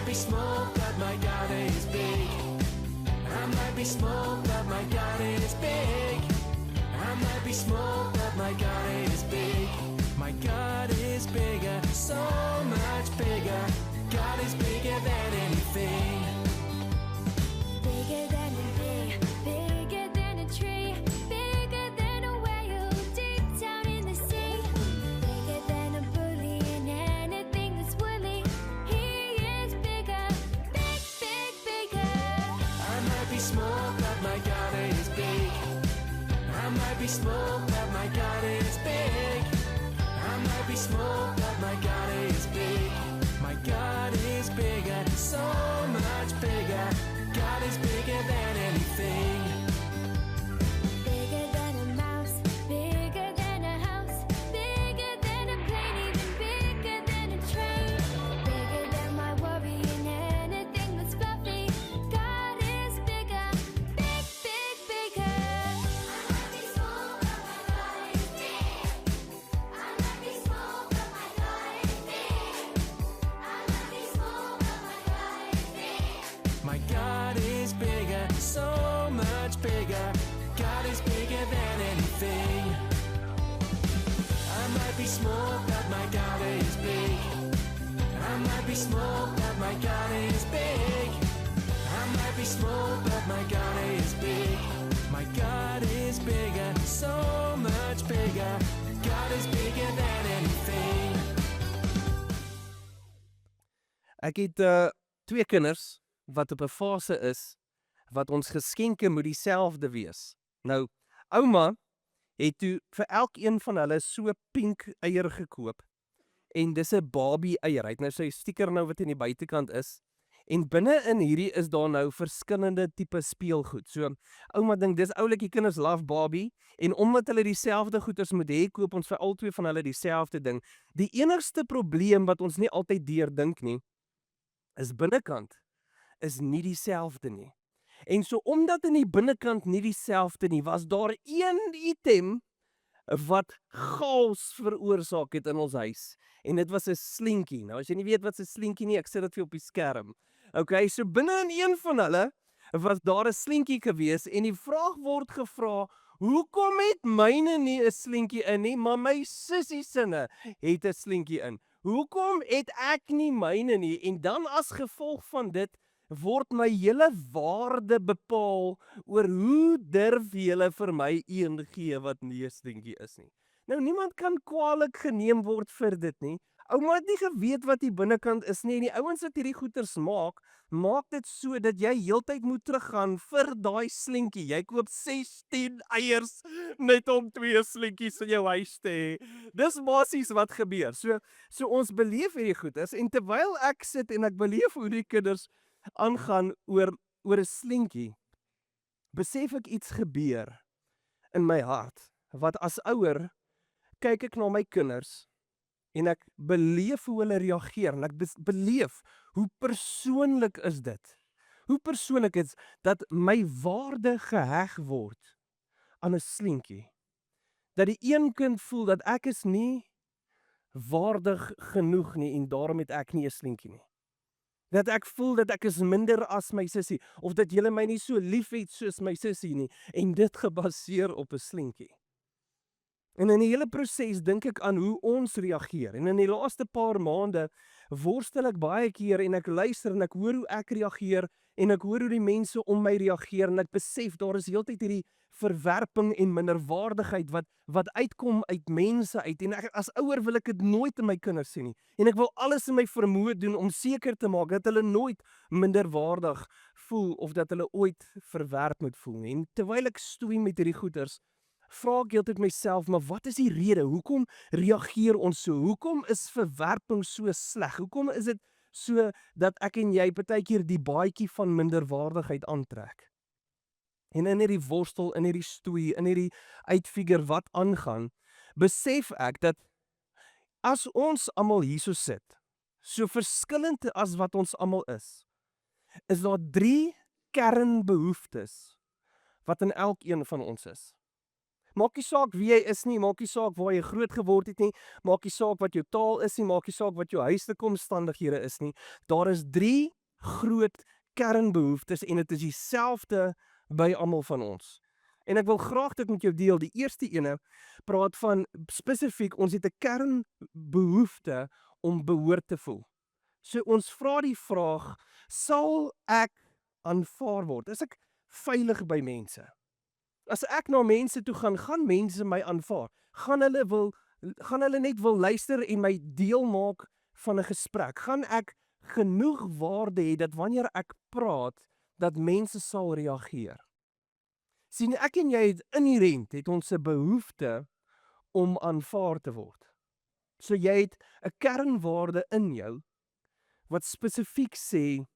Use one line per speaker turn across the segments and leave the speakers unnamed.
be small, but my God is big. I might be small, but my God is big. I might be small, but my God is big. My God is bigger, so much bigger. God is bigger than anything.
Bigger than a bee, bigger than a tree, bigger than a whale deep down in the sea. Bigger than a bully and anything that's woolly. He is bigger, big, big, bigger.
I might be small, but my God is big. I might be small, but my God is big. I might be small, but my God is big. My God is bigger, so much bigger. God is bigger than anything.
Bigger than a mouse, bigger than a house, bigger than a plane, even bigger than a train. Bigger than my worry and anything that's fluffy. God is bigger, big, big, bigger. I might be small, but my God is big. I might be small, but my God is big. I might be small, but my God is big.
My God is bigger, so much bigger. God is bigger than anything. I might be small, but my God is big. I might be small, but my God is big. I might be small, but my God is big. My God is bigger, so much bigger. God is bigger than anything.
Ek het twee kinders wat op 'n fase is wat ons geskenke moet dieselfde wees. Nou, ouma het toe vir elkeen van hulle so pink eier gekoop en dis 'n Barbie eier. Hy het nou sy stiker nou wat aan die buitekant is. En binne in hierdie is daar nou verskillende tipe speelgoed. So ouma dink dis oulik, die kinders love Barbie en omdat hulle dieselfde goeders moet hê, koop ons vir albei van hulle dieselfde ding. Die enigste probleem wat ons nie altyd deurdink nie, is binnekant is nie dieselfde nie. En so omdat in die binnekant nie dieselfde nie, was daar een item wat chaos veroorsaak het in ons huis. En dit was 'n slinkie. Nou as jy nie weet wat 'n slinkie nie, ek sit dit vir op die skerm. Okay, so binne in een van hulle was daar 'n slinkie gewees en die vraag word gevra, hoekom het myne nie 'n slinkie in nie, maar my sussie sinne het 'n slinkie in? Hoekom het ek nie myne nie? En dan as gevolg van dit word my hele waarde bepaal oor hoe durf julle vir my een gee wat nie 'n slinkie is nie. Nou niemand kan kwaadlik geneem word vir dit nie. Ouma het nie geweet wat die binnekant is nie en die ouens wat hierdie goeters maak dit so dat jy heeltyd moet teruggaan vir daai slinkie. Jy koop 16 eiers net om 2 slinkies in jou huis te hê. Dis basies wat gebeur. So ons beleef hierdie goeters en terwyl ek sit en ek beleef hoe die kinders aangaan oor 'n slinkie, besef ek iets gebeur in my hart, wat as ouer kyk ek na my kinders en ek beleef hoe hulle reageer en ek beleef hoe persoonlik is dit. Hoe persoonlik is dat my waarde geheg word aan 'n slinkie. Dat die een kind voel dat ek is nie waardig genoeg nie en daarom het ek nie 'n slinkie nie. Dat ek voel dat ek is minder as my sussie of dat julle my nie so lief het soos my sussie nie en dit gebaseer op 'n slinkie. En in die hele proses dink ek aan hoe ons reageer. En in die laaste paar maande worstel ek baie keer en ek luister en ek hoor hoe ek reageer en ek hoor hoe die mense om my reageer en ek besef daar is heeltyd hierdie verwerping en minderwaardigheid wat uitkom uit mense uit. En ek, as ouer wil ek dit nooit in my kinders sien nie. En ek wil alles in my vermoë doen om seker te maak dat hulle nooit minderwaardig voel of dat hulle ooit verwerp moet voel nie. En terwyl ek stoei met hierdie goeters, vra ek heeltyd myself, maar wat is die rede? Hoekom reageer ons so? Hoekom is verwerping so sleg? Hoekom is dit so dat ek en jy partykeer die baadjie van minderwaardigheid aantrek? En in hierdie worstel, in hierdie stoei, in hierdie uitfigure wat aangaan, besef ek dat as ons almal hierso sit, so verskillend as wat ons almal is daar 3 kernbehoeftes wat in elkeen van ons is. Maak nie saak wie jy is nie, maak nie saak waar jy groot geword het nie, maak nie saak wat jou taal is nie, maak nie saak wat jou huislike omstandighede is nie. Daar is 3 groot kernbehoeftes en dit is dieselfde by almal van ons. En ek wil graag dit met jou deel. Die eerste ene praat van spesifiek, ons het 'n kernbehoefte om behoort te voel. So ons vra die vraag, sal ek aanvaar word? Is ek veilig by mense? As ek na mense toe gaan mense my aanvaar? Gaan hulle net wil luister en my deel maak van 'n gesprek? Gaan ek genoeg waarde hê dat wanneer ek praat, dat mense sal reageer? Sien, ek en jy het ons 'n behoefte om aanvaar te word. So jy het 'n kernwaarde in jou wat spesifiek sê,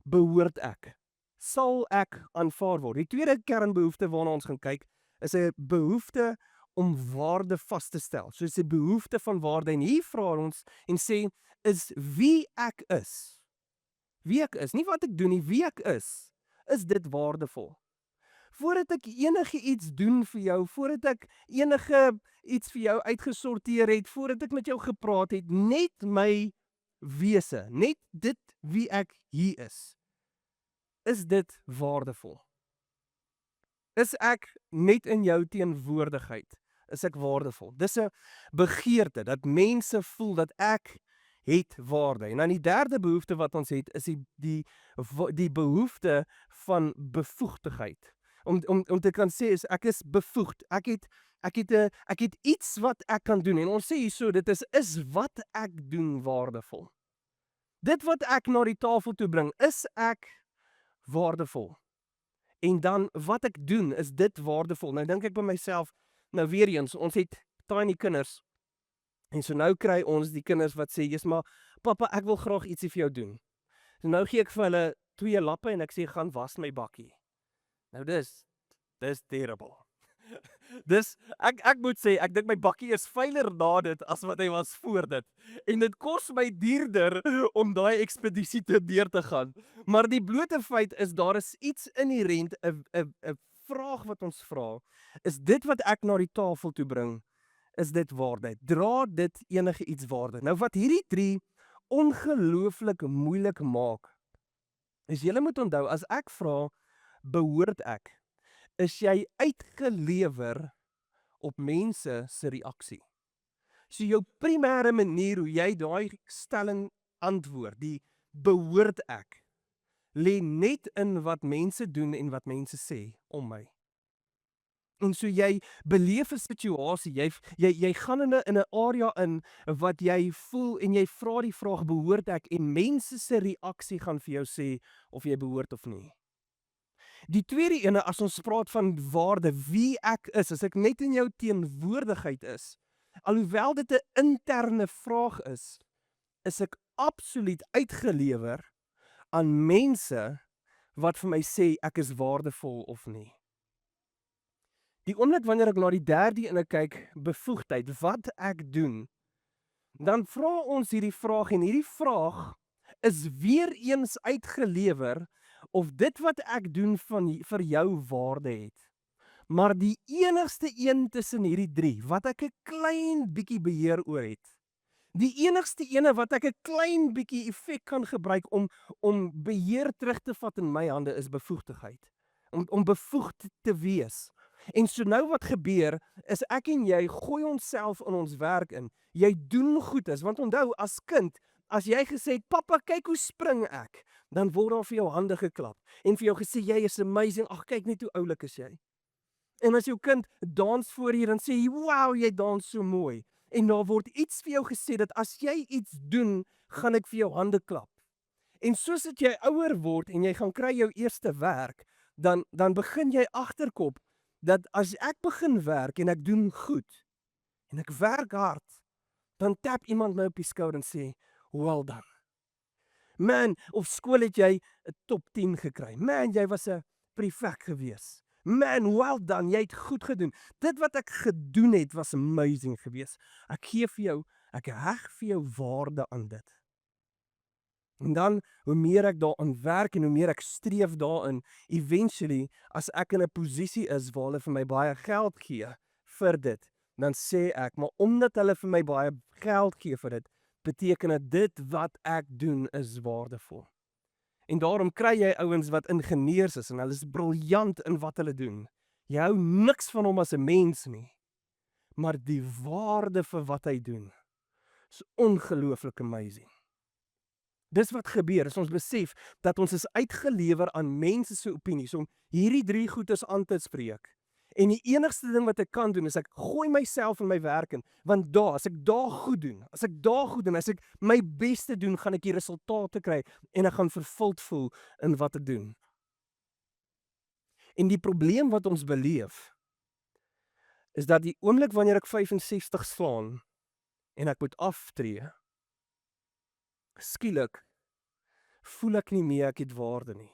behoort ek? Sal ek aanvaar word? Die tweede kernbehoefte waarna ons gaan kyk, is 'n behoefte om waarde vas te stel. So dis 'n behoefte van waarde en hier vra ons en sê, is wie ek is. Wie ek is, nie wat ek doen nie, wie ek is dit waardevol? Voordat ek enige iets doen vir jou, voordat ek enige iets vir jou uitgesorteer het, voordat ek met jou gepraat het, net my wese, net dit wie ek hier is dit waardevol? Is ek net in jou teenwoordigheid, is ek waardevol? Dis 'n begeerte, dat mense voel dat ek het waarde. En dan die derde behoefte wat ons het, is die behoefte van bevoegdheid. Om te kan sê, ek is bevoegd, ek het iets wat ek kan doen, en ons sê hierso, dit is wat ek doen waardevol. Dit wat ek na die tafel toe bring, is ek waardevol. En dan wat ek doen, is dit waardevol. Nou dink ek by myself, nou weer eens, ons het tiny kinders, en so nou kry ons die kinders wat sê, "Jesus, maar papa, ek wil graag ietsie vir jou doen." So nou gee ek vir hulle 2 lappe en ek sê, "Gaan was my bakkie." Nou dis terrible. Ek moet sê, ek dink my bakkie is veiliger na dit as wat hy was voor dit. En dit kos my duurder om daai ekspedisie deur te gaan. Maar die blote feit is, daar is iets inherent, 'n vraag wat ons vra, is dit wat ek na die tafel toe bring, is dit waarde? Dra dit enige iets waarde? Nou wat hierdie 3 ongelooflik moeilik maak, is julle moet onthou, as ek vra, behoort ek, is jy uitgelewer op mense se reaksie. So jou primêre manier hoe jy daai stelling antwoord, die behoort ek, lê net in wat mense doen en wat mense sê om my. En so jy beleef 'n situasie, jy gaan in 'n area in wat jy voel en jy vra die vraag, behoort ek, en mense se reaksie gaan vir jou sê of jy behoort of nie. Die tweede ene, as ons praat van waarde, wie ek is, as ek net in jou teenwoordigheid is, alhoewel dit 'n interne vraag is ek absoluut uitgelewer aan mense wat vir my sê ek is waardevol of nie. Die oomblik wanneer ek na die derde ene kyk, bevoegdheid, wat ek doen, dan vra ons hierdie vraag, en hierdie vraag is weer eens uitgelewer of dit wat ek doen vir jou waarde het. Maar die enigste een tussen hierdie 3, wat ek 'n klein bietjie beheer oor het, die enigste ene wat ek 'n klein bietjie effek kan gebruik om beheer terug te vat in my hande, is bevoegdheid. Om bevoegd te wees. En so nou wat gebeur, is ek en jy gooi onsself in ons werk in. Jy doen goedes, want onthou, as kind, as jy gesê het, "Papa, kyk hoe spring ek," dan word daar vir jou hande geklap en vir jou gesê, "Jy is amazing, ag kyk net hoe oulik is jy." En as jou kind dans voor hier, dan sê jy, "Wow, jy dans so mooi." En daar word iets vir jou gesê, dat as jy iets doen, gaan ek vir jou hande klap. En soos dat jy ouer word en jy gaan kry jou eerste werk, dan begin jy agterkop, dat as ek begin werk en ek doen goed, en ek werk hard, dan tap iemand my op die skouer en sê, "Well done. Man, op skool het jy 'n top 10 gekry. Man, jy was 'n prefek gewees. Man, well done, jy het goed gedoen. Dit wat ek gedoen het, was amazing gewees. Ek heg vir jou waarde aan dit." En dan, hoe meer ek daaraan werk en hoe meer ek streef daarin, eventually, as ek in 'n posisie is waar hulle vir my baie geld gee vir dit, dan sê ek, maar omdat hulle vir my baie geld gee vir dit, beteken dit wat ek doen is waardevol. En daarom kry jy ouens wat ingenieurs is en hulle is briljant in wat hulle doen. Jy hou niks van hom as 'n mens nie, maar die waarde vir wat hy doen is ongelooflik amazing. Dis wat gebeur as ons besef dat ons is uitgelewer aan mense se opinies om hierdie 3 goeders aan te spreek. En die enigste ding wat ek kan doen is ek gooi myself in my werk in, want as ek daar goed doen, as ek my beste doen, gaan ek die resultate kry en ek gaan vervuld voel in wat ek doen. En die probleem wat ons beleef is dat die oomblik wanneer ek 65 slaan en ek moet aftree, skielik voel ek nie meer ek het waarde nie.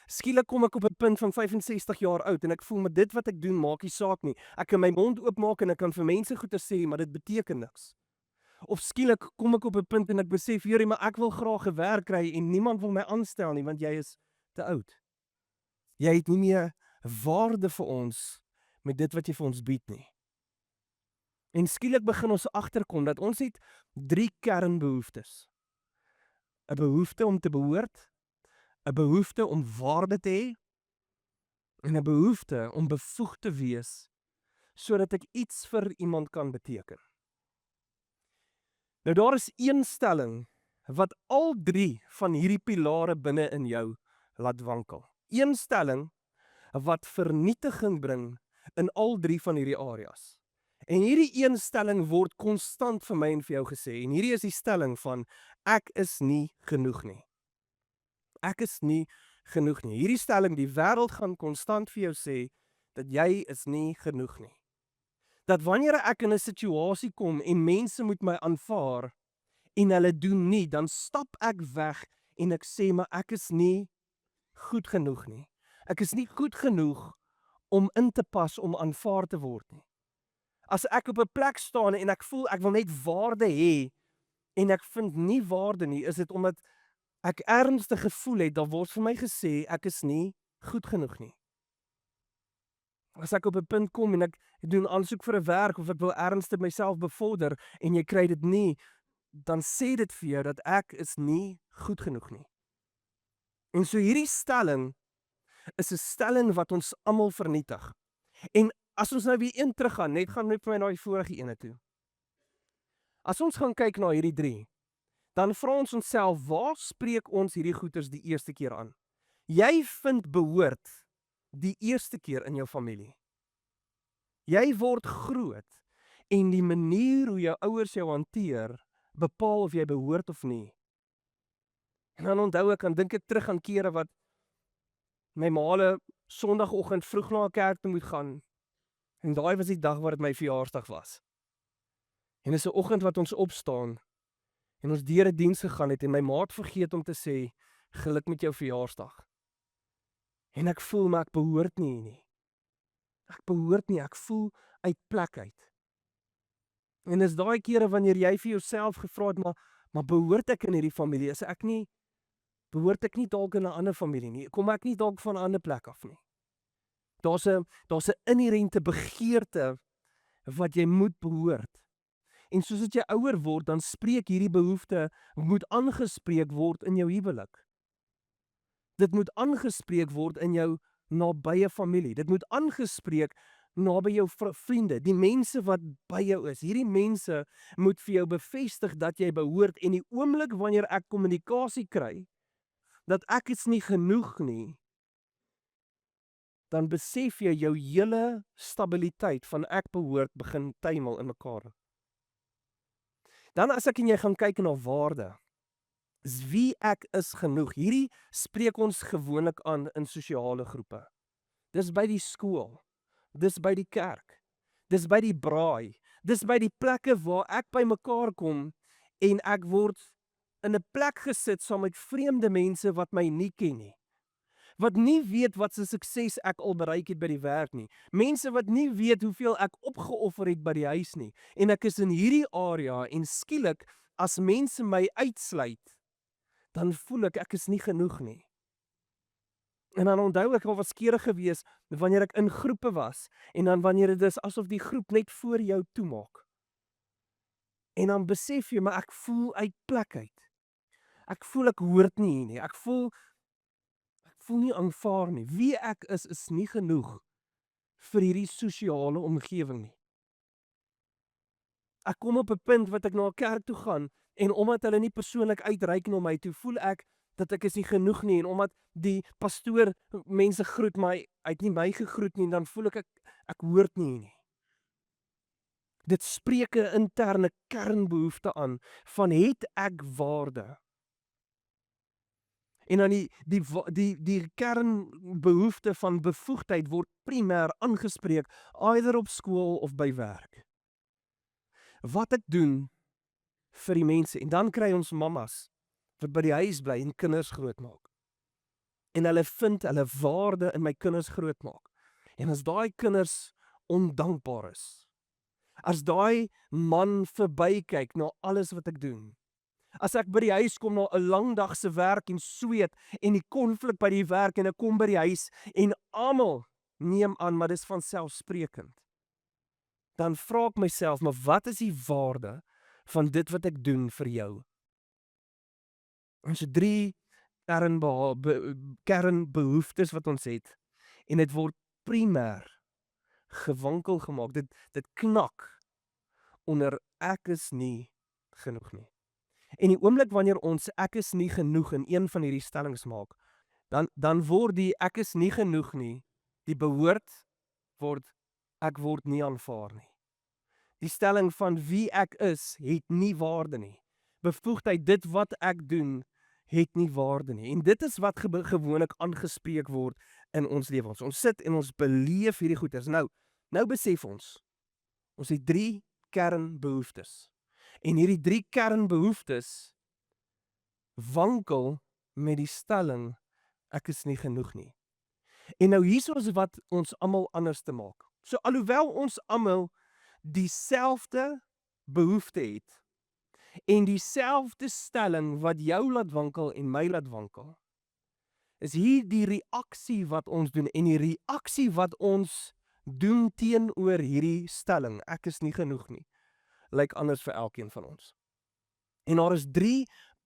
Skielik kom ek op 'n punt van 65 jaar oud en ek voel met dit wat ek doen maak nie saak nie. Ek kan my mond oopmaak en ek kan vir mense goeie sê, maar dit beteken niks. Of skielik kom ek op 'n punt en ek besef, Here, maar ek wil graag 'n werk kry en niemand wil my aanstel nie want jy is te oud. Jy het nie meer waarde vir ons met dit wat jy vir ons bied nie. En skielik begin ons agterkom dat ons het 3 kernbehoeftes. 'n Behoefte om te behoort, 'n behoefte om waarde te hê en 'n behoefte om bevoegd te wees sodat ek iets vir iemand kan beteken. Nou daar is een stelling wat al 3 van hierdie pilare binne in jou laat wankel. Een stelling wat vernietiging bring in al 3 van hierdie areas. En hierdie een stelling word konstant vir my en vir jou gesê en hierdie is die stelling van ek is nie genoeg nie. Ek is nie genoeg nie. Hierdie stelling, die wêreld gaan konstant vir jou sê dat jy is nie genoeg nie. Dat wanneer ek in 'n situasie kom en mense moet my aanvaar en hulle doen nie, dan stap ek weg en ek sê maar ek is nie goed genoeg nie. Ek is nie goed genoeg om in te pas om aanvaar te word nie. As ek op 'n plek staan en ek voel ek wil net waarde hê en ek vind nie waarde nie, is dit omdat ek ernstig gevoel het, dan word vir my gesê ek is nie goed genoeg nie. As ek op 'n punt kom en ek doen aansoek vir 'n werk of ek wil ernstig myself bevorder en jy kry dit nie, dan sê dit vir jou dat ek is nie goed genoeg nie. En so hierdie stelling is 'n stelling wat ons almal vernietig. En as ons nou weer een teruggaan, gaan net vir my na die vorige ene toe. As ons gaan kyk na hierdie 3, dan vra ons onsself, waar spreek ons hierdie goeters die eerste keer aan? Jy vind behoort die eerste keer in jou familie. Jy word groot en die manier hoe jou ouers jou hanteer, bepaal of jy behoort of nie. En dan onthou ek, dan dink ek terug aan kere wat my maale Sondagoggend vroeg na 'n kerk toe moet gaan. En daai was die dag wat dit my verjaarsdag was. En dis 'n oggend wat ons opstaan en ons deur 'n diens gegaan het en my maat vergeet om te sê geluk met jou verjaarsdag. En ek voel maar ek behoort nie. Ek behoort nie, ek voel uit plek uit. En dis daai kere wanneer jy vir jouself gevra het, maar behoort ek in hierdie familie? Behoort ek nie dalk in 'n ander familie nie? Kom ek nie dalk van 'n ander plek af nie? Daar's 'n inherente begeerte wat jy moet behoort. En soos as jy ouer word, dan spreek hierdie behoefte moet aangespreek word in jou huwelik. Dit moet aangespreek word in jou nabye familie. Dit moet aangespreek naby jou vriende, die mense wat by jou is. Hierdie mense moet vir jou bevestig dat jy behoort en die oomblik wanneer ek kommunikasie kry dat ek is nie genoeg nie, dan besef jy jou hele stabiliteit van ek behoort begin tuimel in mekaar. Dan as ek en jy gaan kyk na waarde, is wie ek is genoeg. Hierdie spreek ons gewoonlik aan in sosiale groepe. Dis by die skool, dis by die kerk, dis by die braai, dis by die plekke waar ek by mekaar kom en ek word in 'n plek gesit saam met vreemde mense wat my nie ken nie. Wat nie weet wat se sukses ek al bereik het by die werk nie. Mense wat nie weet hoeveel ek opgeoffer het by die huis nie. En ek is in hierdie area en skielik as mense my uitsluit, dan voel ek is nie genoeg nie. En dan onthou ek al was kere gewees wanneer ek in groepe was en dan wanneer dit is asof die groep net voor jou toemaak. En dan besef jy maar ek voel uit plek uit. Ek voel ek hoort nie hier nie. Ek voel nie aanvaar nie. Wie ek is nie genoeg vir hierdie sosiale omgewing nie. Ek kom op 'n punt wat ek na 'n kerk toe gaan en omdat hulle nie persoonlik uitreik na my toe, voel ek dat ek is nie genoeg nie en omdat die pastoor mense groet maar hy het nie my gegroet nie, dan voel ek hoort nie hier nie. Dit spreek 'n interne kernbehoefte aan van het ek waarde? En dan die kernbehoefte van bevoegdheid word primêr aangespreek either op skool of by werk. Wat ek doen vir die mense en dan kry ons mammas wat by die huis bly en kinders grootmaak. En hulle vind hulle waarde in my kinders grootmaak. En as daai kinders ondankbaar is, as daai man verbykyk na alles wat ek doen, as ek by die huis kom na 'n lang dag se werk en sweet en die konflik by die werk en ek kom by die huis en almal neem aan maar dis vanselfsprekend, dan vra ek myself, maar wat is die waarde van dit wat ek doen vir jou? Ons het 3 kernbehoeftes wat ons het en dit word primêr gewankel gemaak. Dit knak onder ek is nie genoeg nie. En die oomblik wanneer ons ek is nie genoeg in een van hierdie stellings maak, dan word die ek is nie genoeg nie, die behoort word ek word nie aanvaar nie. Die stelling van wie ek is, het nie waarde nie. Bevoegdheid, dit wat ek doen, het nie waarde nie. En dit is wat gewoonlik aangespreek word in ons lewens. Ons sit en ons beleef hierdie goeders. Nou besef ons het 3 kernbehoeftes. En hierdie 3 kernbehoeftes wankel met die stelling ek is nie genoeg nie. En nou hierso is wat ons almal anders te maak. So alhoewel ons almal dieselfde behoefte het en dieselfde stelling wat jou laat wankel en my laat wankel, is hier die reaksie wat ons doen en die reaksie wat ons doen teenoor hierdie stelling, ek is nie genoeg nie, lyk anders vir elkeen van ons. En daar is 3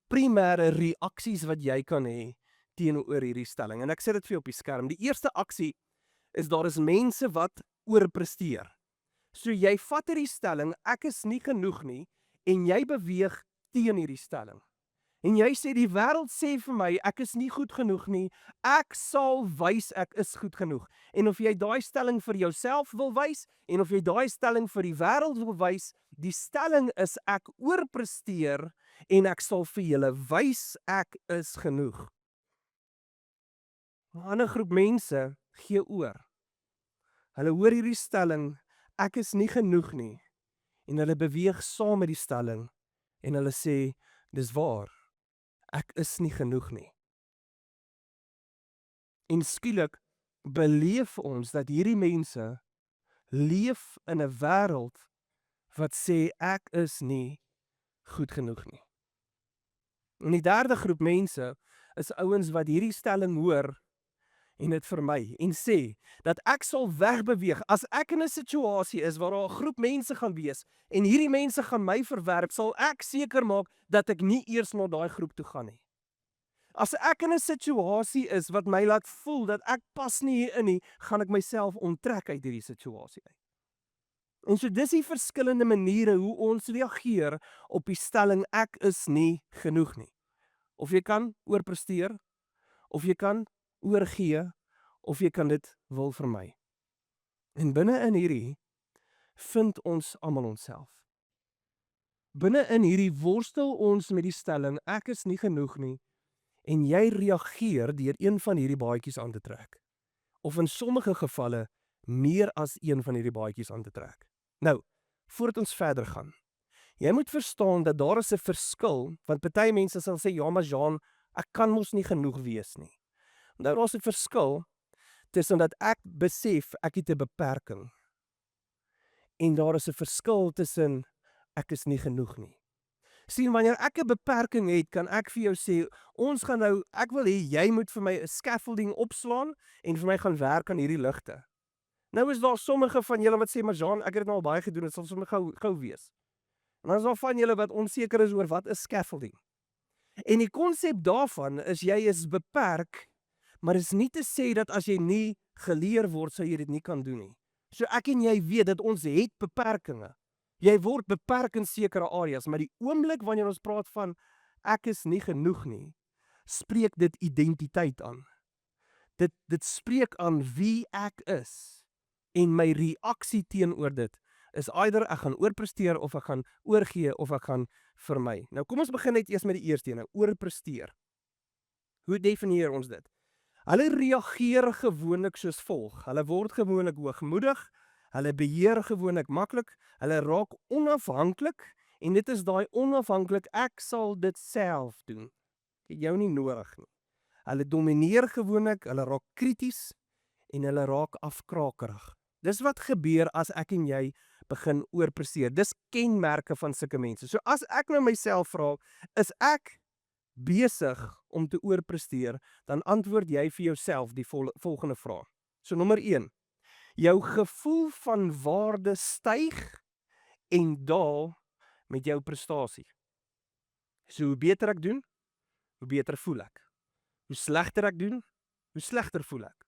primêre reaksies wat jy kan hê teenoor hierdie stelling. En ek sit dit vir jou op die skerm. Die eerste aksie is daar is mense wat oorpresteer. So jy vat hierdie stelling, ek is nie genoeg nie, en jy beweeg teen hierdie stelling. En jy sê die wêreld sê vir my ek is nie goed genoeg nie, ek sal wys ek is goed genoeg. En of jy daai stelling vir jouself wil wys en of jy daai stelling vir die wêreld wil wys, die stelling is ek oorpresteer en ek sal vir julle wys ek is genoeg. 'n Ander groep mense gee oor. Hulle hoor hierdie stelling ek is nie genoeg nie en hulle beweeg saam met die stelling en hulle sê dis waar. Ek is nie genoeg nie. En skielik beleef ons dat hierdie mense leef in 'n wêreld wat sê ek is nie goed genoeg nie. En die derde groep mense is ouens wat hierdie stelling hoor en dit vermy en sê dat ek sal wegbeweeg as ek in 'n situasie is waar daar 'n groep mense gaan wees en hierdie mense gaan my verwerp, sal ek seker maak dat ek nie eers na daai groep toe gaan nie. As ek in 'n situasie is wat my laat voel dat ek pas nie hierin nie, gaan ek myself onttrek uit hierdie situasie uit. En so dis die verskillende maniere hoe ons reageer op die stelling ek is nie genoeg nie. Of jy kan oorpresteer, of jy kan oorgee, of jy kan dit wil vermy. En binne in hierdie vind ons almal onsself. Binne in hierdie worstel ons met die stelling ek is nie genoeg nie en jy reageer deur een van hierdie baadjies aan te trek. Of in sommige gevalle meer as een van hierdie baadjies aan te trek. Nou, voordat ons verder gaan, jy moet verstaan dat daar is 'n verskil, want party mense sal sê ja maar Jean, ek kan mos nie genoeg wees nie. Nou daar is 'n verskil tussen dat ek besef ek het 'n beperking en daar is 'n verskil tussen ek is nie genoeg nie. Sien, wanneer ek 'n beperking het, kan ek vir jou sê, ons gaan nou, ek wil hê jy moet vir my 'n scaffolding opslaan en vir my gaan werk aan hierdie ligte. Nou is daar sommige van julle wat sê, maar Jean, ek het dit nou al baie gedoen, dit sal sommer gou wees. En dan is daar van julle wat onseker is oor wat is scaffolding. En die konsep daarvan is jy is beperk, maar is nie te sê dat as jy nie geleer word, sou jy dit nie kan doen nie. So ek en jy weet dat ons het beperkings. Jy word beperk in sekere areas, maar die oomblik wanneer ons praat van ek is nie genoeg nie, spreek dit identiteit aan. Dit spreek aan wie ek is. En my reaksie teenoor dit is either ek gaan oorpresteer of ek gaan oorgee of ek gaan vermy. Nou kom ons begin net eers met die eerste een, oorpresteer. Hoe definieer ons dit? Hulle reageer gewoonlik soos volg. Hulle word gewoonlik hoogmoedig, hulle beheer gewoonlik maklik, hulle raak onafhanklik en dit is daai onafhanklik, ek sal dit self doen. Ek het jou nie nodig nie. Hulle domineer gewoonlik, hulle raak krities en hulle raak afkrakerig. Dis wat gebeur as ek en jy begin oorpresteer. Dis kenmerke van sulke mense. So as ek nou myself vra, is ek besig om te oorpresteer, dan antwoord jy vir jouself die volgende vraag. So nommer 1. Jou gevoel van waarde styg en daal met jou prestasie. So hoe beter ek doen, hoe beter voel ek. Hoe slegter ek doen, hoe slegter voel ek.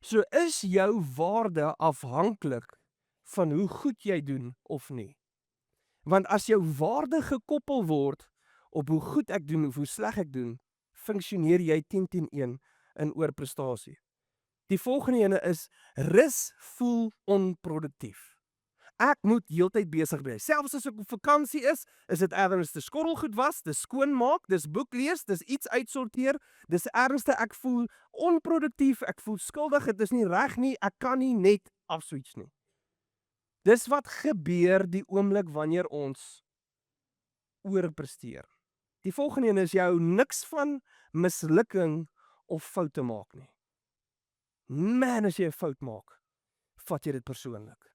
So is jou waarde afhanklik van hoe goed jy doen of nie. Want as jou waarde gekoppel word op hoe goed ek doen of hoe sleg ek doen, funksioneer jy 10-1 in oorprestasie. Die volgende ene is, rus voel onproduktief. Ek moet heeltyd besig bly. Selfs as ek op vakansie is dit ergens te skottelgoed was, dis skoonmaak, dis boek lees, dis iets uitsorteer, dis ernstig, ek voel onproduktief, ek voel skuldig, dit is nie reg nie, ek kan nie net afswitch nie. Dis wat gebeur die oomblik wanneer ons oorpresteer. Die volgende een is jou niks van mislukking of foute maak nie. Man, as jy 'n fout maak, vat jy dit persoonlik.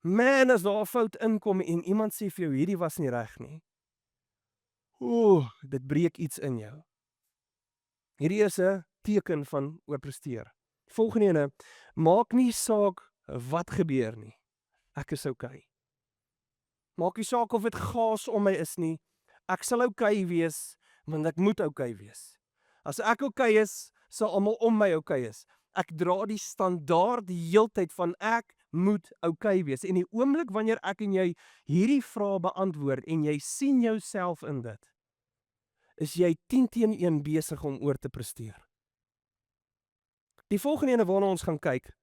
Man, as daar 'n fout inkom en iemand sê vir jou hierdie was nie reg nie. Dit breek iets in jou. Hierdie is 'n teken van oorpresteer. Volgende ene, maak nie saak wat gebeur nie. Ek is okay. Maak nie saak of dit gaas om my is nie. Ek sal okay wees, want ek moet okay wees. As ek okay is, sal almal om my okay is. Ek dra die standaard die heeltyd van ek moet okay wees. En die oomblik wanneer ek en jy hierdie vrae beantwoord en jy sien jouself in dit, is jy 10-1 besig om oor te presteer. Die volgende ene waarna ons gaan kyk,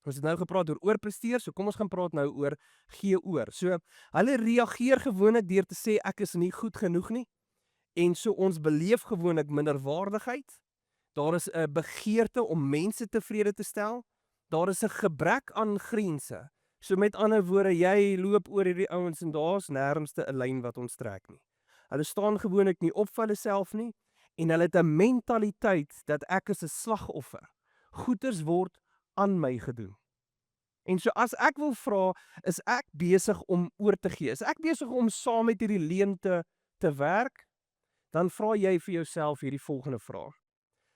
ons het nou gepraat oor oorpresteer, so kom ons gaan praat nou oor gee oor. So, hulle reageer gewoonlik deur te sê ek is nie goed genoeg nie, en so ons beleef gewoonlik minderwaardigheid. Daar is 'n begeerte om mense tevrede te stel. Daar is 'n gebrek aan grense. So met ander woorde, jy loop oor hierdie ouens en daar's nêrens 'n lyn wat ons trek nie. Hulle staan gewoonlik nie op vir hulle self nie en hulle het 'n mentaliteit dat ek is 'n slagoffer. Goeters word aan my gedoen. En so as ek wil vra, is ek besig om oor te gee? Is ek besig om saam met hierdie leemte te werk? Dan vra jy vir jouself hierdie volgende vraag.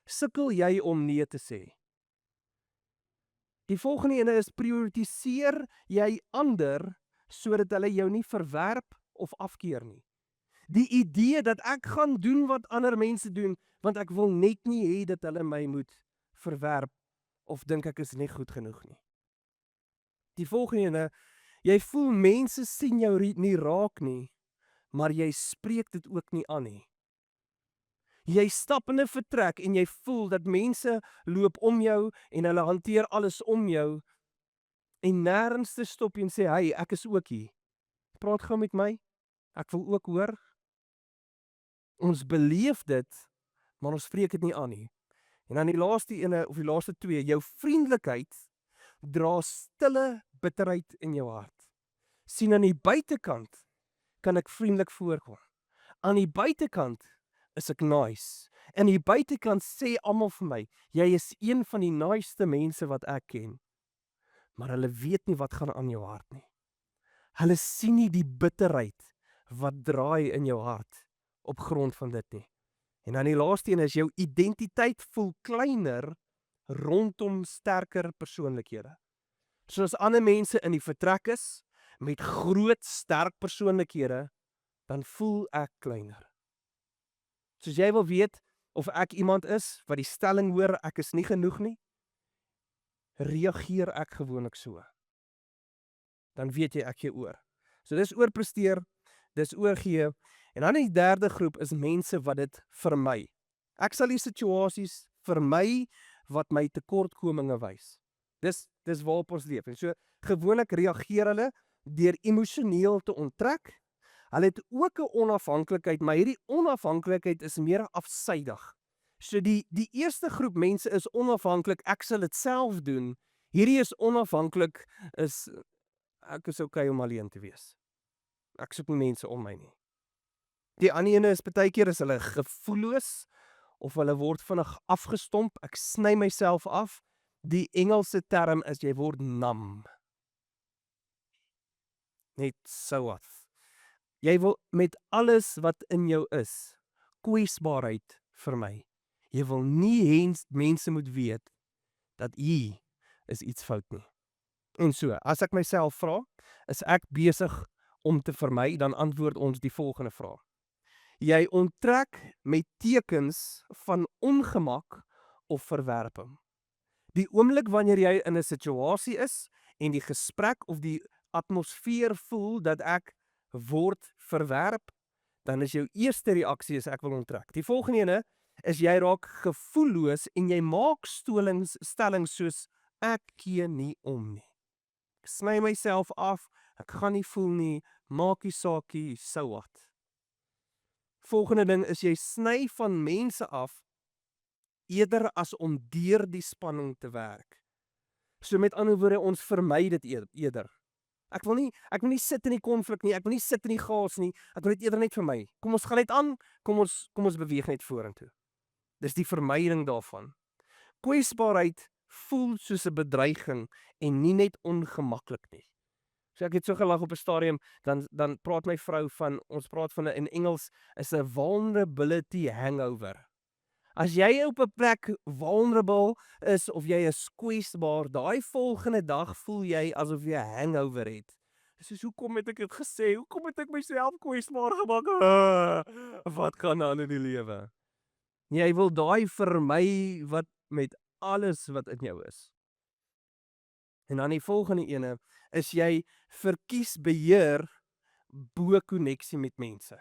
Sukkel jy om nee te sê? Die volgende ene is, prioritiseer jy ander sodat hulle jou nie verwerp of afkeer nie. Die idee dat ek gaan doen wat ander mense doen, want ek wil net nie hê dat hulle my moet verwerp of dink ek is nie goed genoeg nie. Die volgende ene, jy voel mense sien jou nie raak nie, maar jy spreek dit ook nie aan nie. Jy stap in 'n vertrek en jy voel dat mense loop om jou en hulle hanteer alles om jou en nêrens te stop en sê, hey, ek is ook hier. Praat gou met my, ek wil ook hoor. Ons beleef dit, maar ons spreek dit nie aan nie. En dan die laaste ene, of die laaste twee, jou vriendelikheid dra stille bitterheid in jou hart. Sien aan die buitekant kan ek vriendelik voorkom. Aan die buitekant is ek nice. En die buitekant sê almal vir my, jy is een van die naaste mense wat ek ken. Maar hulle weet nie wat gaan aan jou hart nie. Hulle sien nie die bitterheid wat draai in jou hart op grond van dit nie. En dan die laaste een is jou identiteit voel kleiner rondom sterker persoonlikhede. Soos ander mense in die vertrek is met groot sterk persoonlikhede, dan voel ek kleiner. Soos jy wil weet of ek iemand is wat die stelling hoor, ek is nie genoeg nie, reageer ek gewoonlik so. Dan weet jy ek gee oor. So dis oorpresteer, dis oorgee, en dan die derde groep is mense wat dit vermy. Ek sal die situasies vermy wat my tekortkominge wys. Dis waarop ons leef. En so gewoonlik reageer hulle deur emosioneel te onttrek. Hulle het ook 'n onafhanklikheid, maar hierdie onafhanklikheid is meer afsydig. So die eerste groep mense is onafhanklik, ek sal dit self doen. Hierdie is onafhanklik, ek is okay om alleen te wees. Ek soek nie mense om my nie. Die ander ene is partykeer is hulle gevoelloos, of hulle word vinnig afgestomp, ek sny myself af. Die Engelse term is jy word numb. Net so wat. Jy wil met alles wat in jou is, kwesbaarheid vermy. Jy wil nie hê mense moet weet dat hier is iets fout nie. En so, as ek myself vra, is ek besig om te vermy, dan antwoord ons die volgende vraag. Jy onttrek met tekens van ongemak of verwerping. Die oomblik wanneer jy in 'n situasie is en die gesprek of die atmosfeer voel dat ek word verwerp, dan is jou eerste reaksie is ek wil onttrek. Die volgende ene is jy raak gevoelloos en jy maak stellings soos ek gee nie om nie. Ek sny myself af, ek gaan nie voel nie, maakie saakie, so wat. Volgende ding is jy sny van mense af eerder as om deur die spanning te werk. So met ander woorde, ons vermy dit eerder. Ek wil nie sit in die konflik nie, ek wil nie sit in die chaos nie, ek wil dit eerder net vermy. Kom ons gaan net aan, kom ons beweeg net vorentoe. Dis die vermyding daarvan. Kwesbaarheid voel soos 'n bedreiging en nie net ongemaklik nie. So ek het so gelag op 'n stadium, dan praat my vrou van, ons praat van in Engels, is 'n vulnerability hangover. As jy op 'n plek vulnerable is of jy is kwesbaar, daai volgende dag voel jy asof jy 'n hangover het. Soos, hoekom het ek dit gesê? Hoekom het ek myself kwesbaar gemaak? Wat gaan aan in die lewe? Jy wil daai vermy wat met alles wat in jou is. En dan die volgende ene is jy verkies beheer bo koneksie met mense.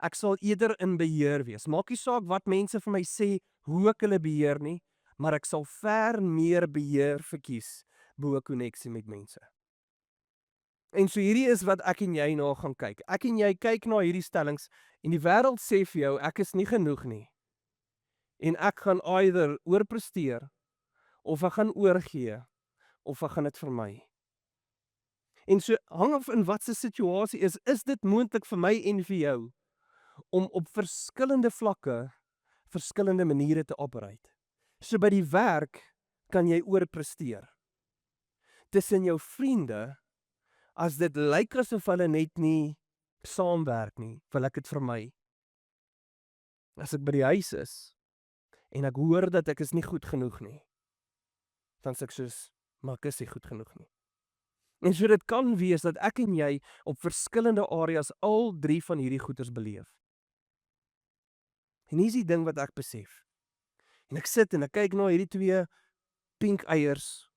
Ek sal eerder in beheer wees. Maak nie saak wat mense vir my sê, hoe ek hulle beheer nie, maar ek sal ver meer beheer verkies bo koneksie met mense. En so hierdie is wat ek en jy na gaan kyk. Ek en jy kyk na hierdie stellings en die wêreld sê vir jou, ek is nie genoeg nie. En ek gaan either oorpresteer, of ek gaan oorgee, of ek gaan dit vermy. En so hang af in wat se situasie is dit moontlik vir my en vir jou om op verskillende vlakke, verskillende maniere te operate. So by die werk kan jy oorpresteer. Tussen jou vriende, as dit lyk asof hulle net nie saamwerk nie, wil ek dit vermy. As ek by die huis is en ek hoor dat ek is nie goed genoeg nie, dan sê ek soos, maar ek is nie goed genoeg nie. En so dit kan wees dat ek en jy op verskillende areas al drie van hierdie goeters beleef. En hier is die ding wat ek besef. En ek sit en ek kyk na hierdie twee pink eiers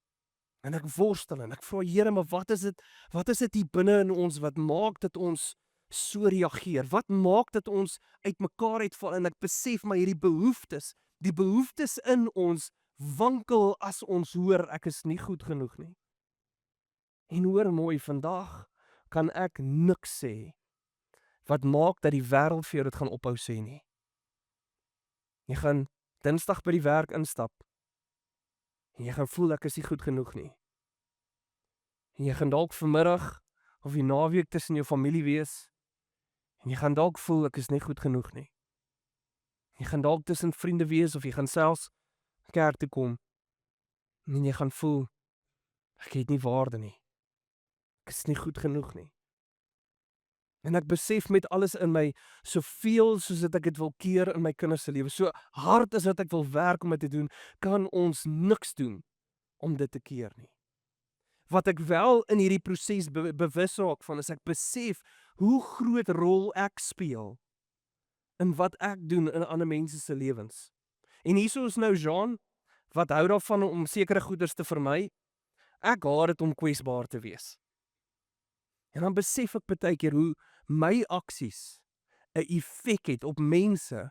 en ek worstel en ek vra Here, maar wat is dit hier binne in ons wat maak dat ons so reageer? Wat maak dat ons uitmekaar uitval? En ek besef maar hierdie behoeftes, die behoeftes in ons wankel as ons hoor ek is nie goed genoeg nie. En hoor mooi, vandag kan ek niks sê wat maak dat die wêreld vir jou dit gaan ophou sê nie. Jy gaan Dinsdag by die werk instap en jy gaan voel ek is nie goed genoeg nie. En jy gaan dalk vanmiddag of die naweek tussen jou familie wees en jy gaan dalk voel ek is nie goed genoeg nie. Jy gaan dalk tussen vriende wees of jy gaan selfs kerk toe kom en jy gaan voel ek het nie waarde nie. Ek is nie goed genoeg nie. En ek besef met alles in my, soveel soos dat ek dit wil keer in my kinders se lewe, so hard as wat ek wil werk om dit te doen, kan ons niks doen om dit te keer nie. Wat ek wel in hierdie proses bewus raak van, is ek besef hoe groot rol ek speel in wat ek doen in ander mense se lewens. En hierso is nou Jean, wat hou daarvan om sekere goeders te vermy. Ek haat dit om kwesbaar te wees. En dan besef ek baie keer hoe my aksies 'n effek het op mense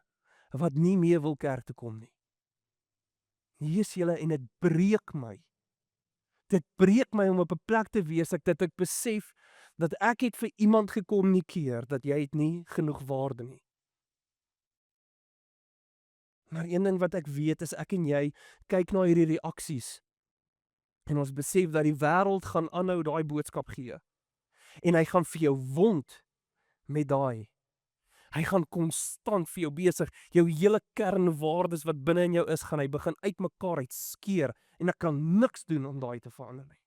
wat nie meer wil kerk toe kom nie. Hier is julle en dit breek my. Dit breek my om op 'n plek te wees dat ek besef dat ek het vir iemand gekommunikeer dat jy het nie genoeg waarde nie. Maar een ding wat ek weet is ek en jy kyk na hierdie reaksies en ons besef dat die wêreld gaan aanhou daai boodskap gee. En hy gaan vir jou wond met daai. Hy gaan konstant vir jou besig. Jou hele kernwaardes wat binne in jou is, gaan hy begin uitmekaar uitskeer en ek kan niks doen om daai te verander nie.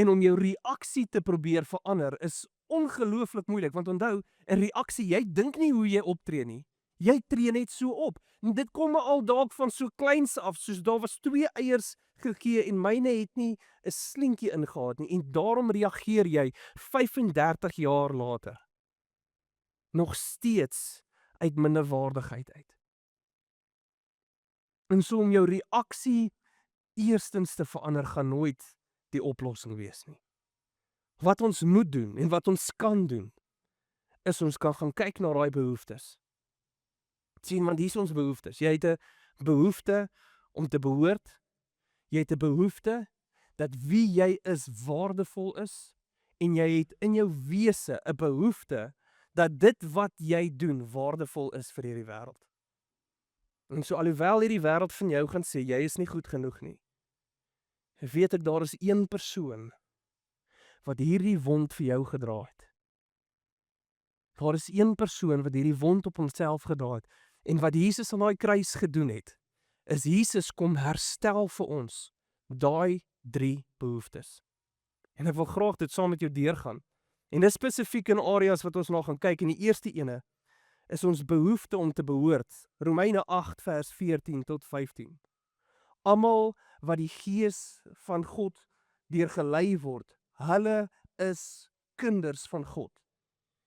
En om jou reaksie te probeer verander is ongelooflik moeilik, want onthou, 'n reaksie, jy dink nie hoe jy optree nie. Jy tree net so op. En dit kom al dalk van so kleins af, soos daar was 2 eiers gegee en myne het nie 'n slientjie ingehaat nie en daarom reageer jy 35 jaar later nog steeds uit minderwaardigheid uit. En so om jou reaksie eerstens te verander gaan nooit die oplossing wees nie. Wat ons moet doen en wat ons kan doen, is ons kan gaan kyk na daai behoeftes. Sien, want hier is ons behoeftes. Jy het 'n behoefte om te behoort. Jy het 'n behoefte dat wie jy is waardevol is en jy het in jou wese 'n behoefte dat dit wat jy doen waardevol is vir hierdie wêreld. En so alhoewel hierdie wêreld van jou gaan sê jy is nie goed genoeg nie, weet ek daar is een persoon wat hierdie wond vir jou gedra het. Daar is een persoon wat hierdie wond op homself gedra het en wat Jesus aan daai kruis gedoen het, is Jesus kom herstel vir ons daai 3 behoeftes. En ek wil graag dit saam met jou deurgaan. En dis spesifiek in areas wat ons na gaan kyk. En die eerste ene is ons behoefte om te behoort. Romeine 8 vers 14 tot 15. Almal wat die Gees van God deurgelei word, hulle is kinders van God.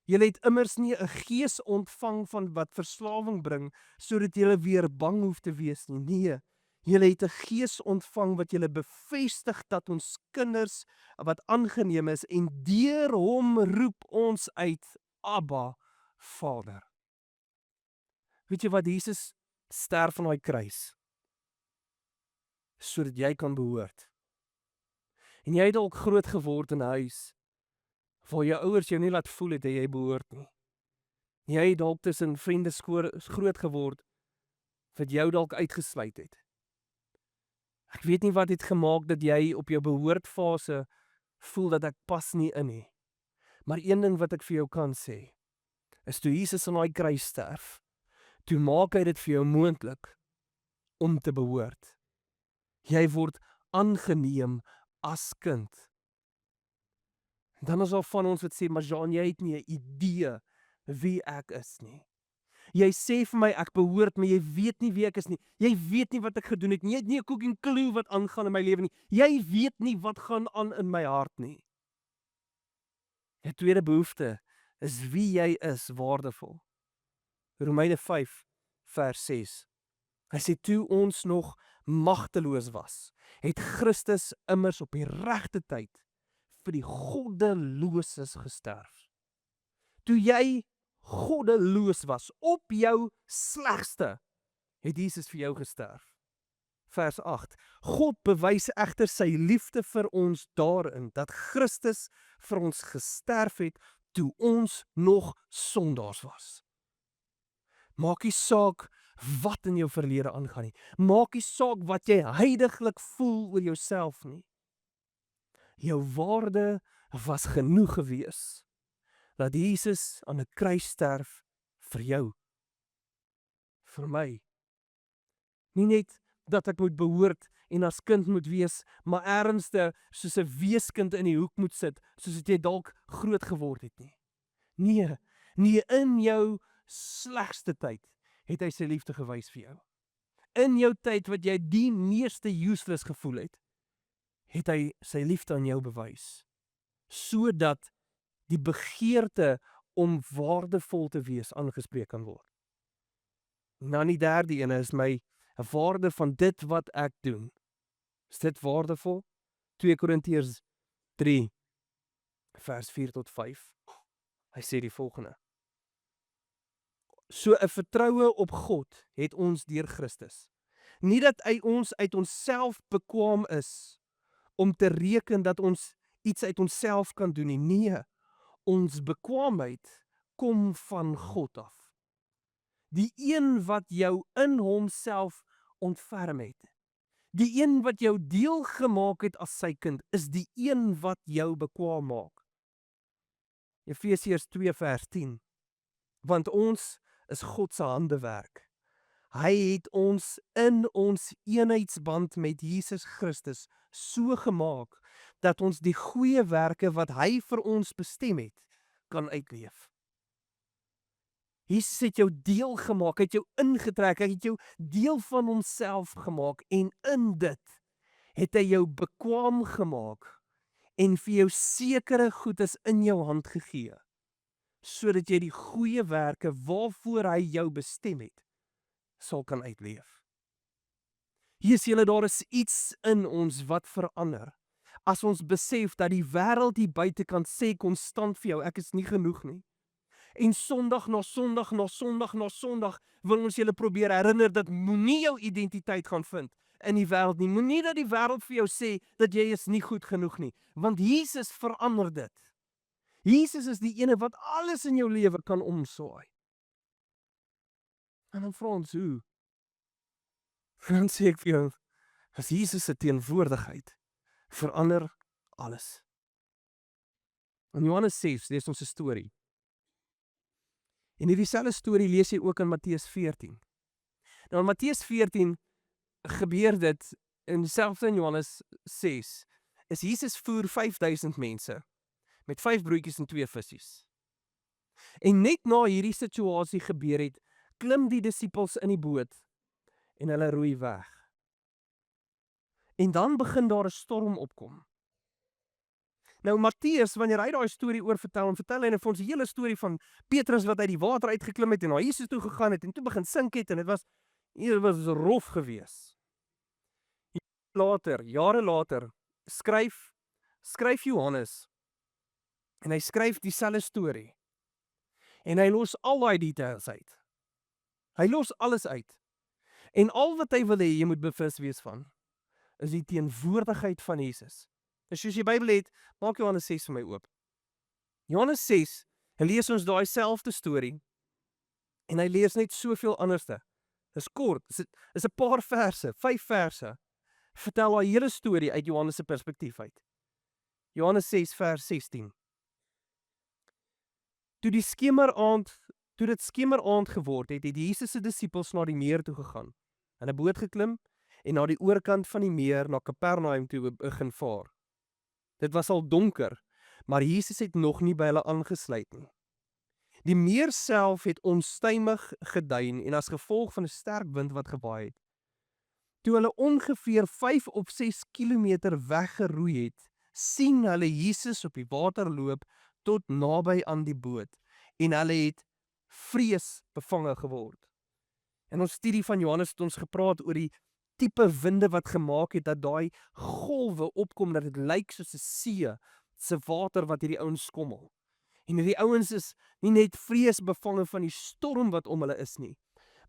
Julle het immers nie 'n gees ontvang van wat verslawing bring, sodat julle weer bang hoef te wees nie. Nee, julle het 'n gees ontvang wat julle bevestig dat ons kinders wat aangeneem is en deur hom roep ons uit, Abba, Vader. Weet jy wat, Jesus sterf aan daai kruis, sodat jy kan behoort. En jy het dalk groot geword in 'n huis, waar jou ouers jou nie laat voel het dat jy behoort nie. Jy het dalk tussen vriende groot geword, wat jou dalk uitgesluit het. Ek weet nie wat het gemaak dat jy op jou behoortfase voel dat ek pas nie in nie. Maar een ding wat ek vir jou kan sê, is toe Jesus aan daai kruis sterf, toe maak hy dit vir jou moontlik om te behoort. Jy word aangeneem as kind. Dan is daar van ons wat sê, maar Jean, jy het nie 'n idee wie ek is nie. Jy sê vir my ek behoort, maar jy weet nie wie ek is nie. Jy weet nie wat ek gedoen het nie. Jy het nie 'n cooking clue wat aangaan in my lewe nie. Jy weet nie wat gaan aan in my hart nie. Die tweede behoefte is wie jy is waardevol. Romeine 5 vers 6. Hy sê toe ons nog magteloos was, het Christus immers op die regte tyd vir die goddeloses gesterf. Toe jy goddeloos was, op jou slegste, het Jesus vir jou gesterf. Vers 8. God bewys egter sy liefde vir ons daarin, dat Christus vir ons gesterf het, toe ons nog sondaars was. Maak nie saak wat in jou verlede aangaan nie. Maak nie saak wat jy heiliglik voel oor jouself nie. Jou waarde was genoeg gewees dat Jesus aan 'n kruis sterf vir jou, vir my. Nie net dat ek moet behoort en as kind moet wees, maar ernstig soos 'n weeskind in die hoek moet sit, soos jy dalk groot geword het nie. Nee, in jou slegste tyd het hy sy liefde gewys vir jou. In jou tyd wat jy die meeste useless gevoel het hy sy liefde aan jou bewys, sodat die begeerte om waardevol te wees aangespreek kan word. En dan die derde ene is my waarde van dit wat ek doen. Is dit waardevol? 2 Korintiërs 3 vers 4 tot 5. Hy sê die volgende: So 'n vertroue op God het ons deur Christus. Nie dat hy ons uit onsself bekwam is om te reken dat ons iets uit onsself kan doen nie. Nee, ons bekwaamheid kom van God af. Die een wat jou in homself ontferm het. Die een wat jou deel gemaak het as sy kind, is die een wat jou bekwaam maak. Efesiërs 2 vers 10. Want ons is God se handewerk. Hy het ons in ons eenheidsband met Jesus Christus so gemaak, dat ons die goeie werke wat hy vir ons bestem het, kan uitleef. Jesus het jou deel gemaak, het jou ingetrek, hy het jou deel van homself gemaak, en in dit het hy jou bekwaam gemaak, en vir jou sekere goedes in jou hand gegee, sodat jy die goeie werke waarvoor hy jou bestem het, sal kan uitleef. Hier sien julle, daar is iets in ons wat verander. As ons besef dat die wêreld hier buitekant sê konstant vir jou, ek is nie genoeg nie. En Sondag na Sondag na Sondag na Sondag wil ons julle probeer herinner dat moenie jou identiteit gaan vind in die wêreld nie. Moenie dat die wêreld vir jou sê dat jy is nie goed genoeg nie, want Jesus verander dit. Jesus is die ene wat alles in jou lewe kan omswaai. En dan vra ons hoe? En dan sê ek vir jou, as Jesus se teenwoordigheid verander alles. In Johannes 6 lees ons 'n storie. En hierdie selfde storie lees jy ook in Matteus 14. Nou in Matteus 14 gebeur dit, en dieselfde in Johannes 6, is Jesus voer 5000 mense, met 5 broodjies en 2 visse. En net na hierdie situasie gebeur het, klim die disippels in die boot, en hulle roei weg. En dan begin daar 'n storm opkom. Nou Matteus, wanneer hy daai storie oor vertel, en vertel hy vir ons die hele storie van Petrus wat uit die water uitgeklim het en na Jesus toe gegaan het en toe begin sink het, en dit was rof gewees. Jare later, skryf Johannes, en hy skryf dieselfde storie. En hy los al daai details uit. Hy los alles uit. En al wat hy wil hê jy moet bewus wees van, is die teenwoordigheid van Jesus. As jy Bybel het, maak Johannes 6 vir my oop. Johannes 6, en lees ons daai selfde storie, en hy lees net soveel anderste. Dis kort, is 'n paar verse, 5 verse, vertel daai hele storie uit Johannes se perspektief uit. Johannes 6 vers 16. Toe dit skemeraand geword het, het Jesus se disippels na die meer toe gegaan, in 'n boot geklim, en na die oorkant van die meer, na Kapernaum toe begin vaar. Dit was al donker, maar Jesus het nog nie by hulle aangesluit nie. Die meer self het onstuimig geduin, en as gevolg van 'n sterk wind wat gewaai het. Toe hulle ongeveer 5 of 6 kilometer weggeroei het, sien hulle Jesus op die water loop tot naby aan die boot, en hulle het vrees bevange geword. In ons studie van Johannes het ons gepraat oor die tipe winde wat gemaak het dat daai golwe opkom, dat dit lyk soos 'n see se water wat hierdie ouens skommel. En hierdie ouens is nie net vreesbevange van die storm wat om hulle is nie,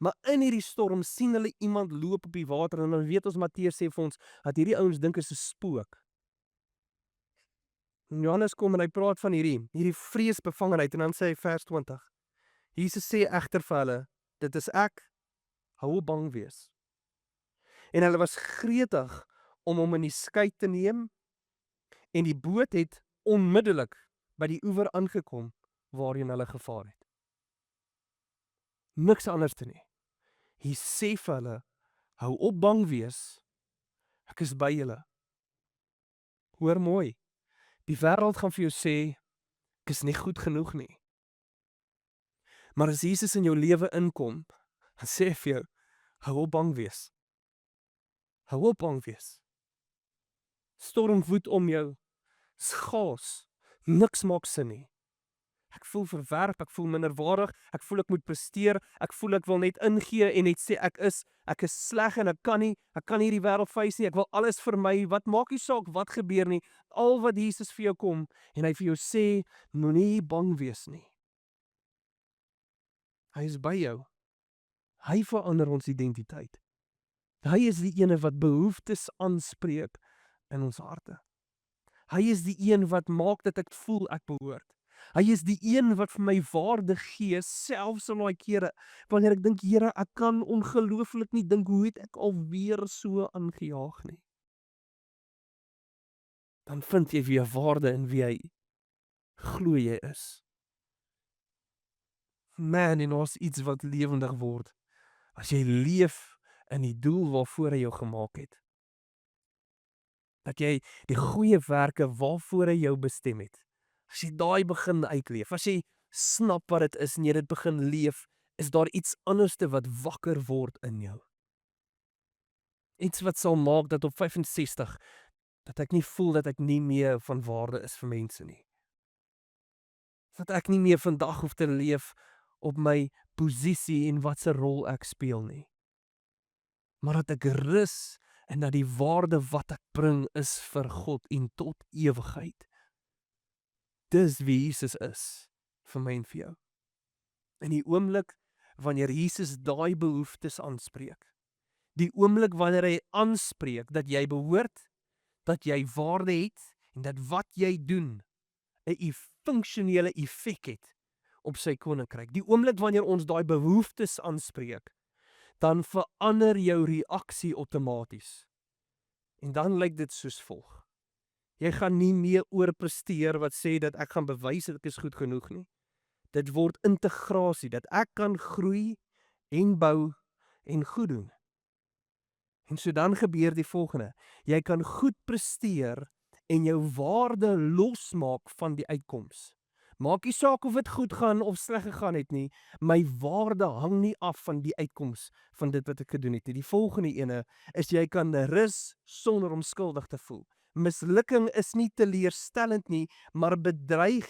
maar in hierdie storm sien hulle iemand loop op die water, en dan weet ons, Matteus sê vir ons, dat hierdie ouens dink is 'n spook. En Johannes kom en hy praat van hierdie vreesbevangenheid, en dan sê hy vers 20, Jesus sê egter vir hulle, dit is ek, hou op bang wees. En hulle was gretig om hom in die skei te neem, en die boot het onmiddellik by die oewer aangekom, waarheen hulle gevaar het. Niks anders te nie. Hy sê vir hulle, hou op bang wees, ek is by julle. Hoor mooi, die wêreld gaan vir jou sê, ek is nie goed genoeg nie. Maar as Jesus in jou lewe inkom, dan sê hy vir jou, hou op bang wees. Hou op bang wees. Storm woed om jou, is chaos, niks maak sin nie. Ek voel verwerp, ek voel minderwaardig, ek voel ek moet presteer, ek voel ek wil net ingee en net sê ek is sleg en ek kan nie hierdie wêreld face nie, ek wil alles vir my, wat maak nie saak wat gebeur nie, al wat Jesus vir jou kom en hy vir jou sê, moenie bang wees nie. Hy is by jou. Hy verander ons identiteit. Hy is die ene wat behoeftes aanspreek in ons harte. Hy is die een wat maak dat ek voel ek behoort. Hy is die een wat vir my waarde gee, selfs in daai kere, wanneer ek dink, Here, ek kan ongelooflik nie dink, hoe het ek alweer so aangejaag nie. Dan vind jy weer waarde in wie hy glo jy is. Man, en ons iets wat lewendig word, as jy leef in die doel waarvoor hy jou gemaak het. Dat jy die goeie werke waarvoor hy jou bestem het, as jy daai begin uitleef, as jy snap wat dit is en jy dit begin leef, is daar iets anderste wat wakker word in jou. Iets wat sal maak dat op 65, dat ek nie voel dat ek nie meer van waarde is vir mense nie. Dat ek nie meer vandag hoef te leef op my posisie en wat se rol ek speel nie. Maar dat ek rus en dat die waarde wat ek bring is vir God en tot ewigheid. Dis wie Jesus is vir my en vir jou. In die oomblik wanneer Jesus daai behoeftes aanspreek, die oomblik wanneer hy aanspreek dat jy behoort, dat jy waarde het en dat wat jy doen 'n funksionele effek het op sy koninkryk. Die oomblik wanneer ons daai behoeftes aanspreek, dan verander jou reaksie outomaties. En dan lyk dit soos volg. Jy gaan nie meer oorpresteer wat sê dat ek gaan bewys dat ek is goed genoeg nie. Dit word integrasie, dat ek kan groei en bou en goed doen. En so dan gebeur die volgende. Jy kan goed presteer en jou waarde losmaak van die uitkoms. Maak nie saak of dit goed gaan of sleg gegaan het nie, my waarde hang nie af van die uitkoms van dit wat ek gedoen het nie. Die volgende ene is jy kan rus sonder om skuldig te voel. Mislukking is nie teleurstellend nie, maar bedreig